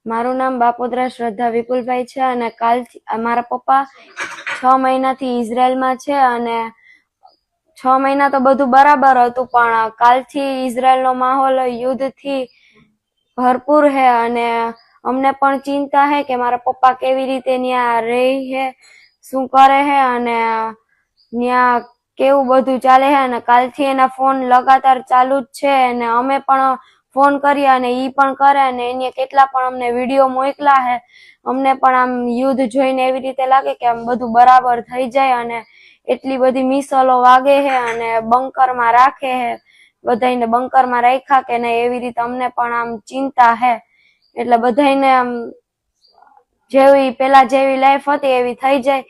મારું નામ બાપોદરા શ્રદ્ધા વિપુલભાઈ છે અને કાલથી મારા પપ્પા 6 મહિનાથી ઇઝરાયલમાં છે અને 6 મહિના તો બધું બરાબર હતું, પણ કાલથી ઇઝરાયલનો માહોલ યુદ્ધથી ભરપૂર છે અને અમને પણ ચિંતા છે કે મારા પપ્પા કેવી રીતે ત્યાં રહે છે, શું કરે છે અને ત્યાં કેવું બધું ચાલે છે. અને કાલથી એના ફોન લગાતાર ચાલુ જ છે અને અમે પણ ફોન કરીએ અને ઈ પણ કરે અને એને કેટલા પણ અમને વિડીયો મોકલા છે. અમને પણ આમ યુદ્ધ જોઈને એવી રીતે લાગે કે આમ બધું બરાબર થઈ જાય અને એટલી બધી મિસાઈલો વાગે છે અને બંકરમાં રાખે છે, બધાને બંકરમાં રાખ્યા કે નહીં એવી રીતે અમને પણ આમ ચિંતા છે. એટલે બધાને આમ જેવી પેલા જેવી લાઈફ હતી એવી થઈ જાય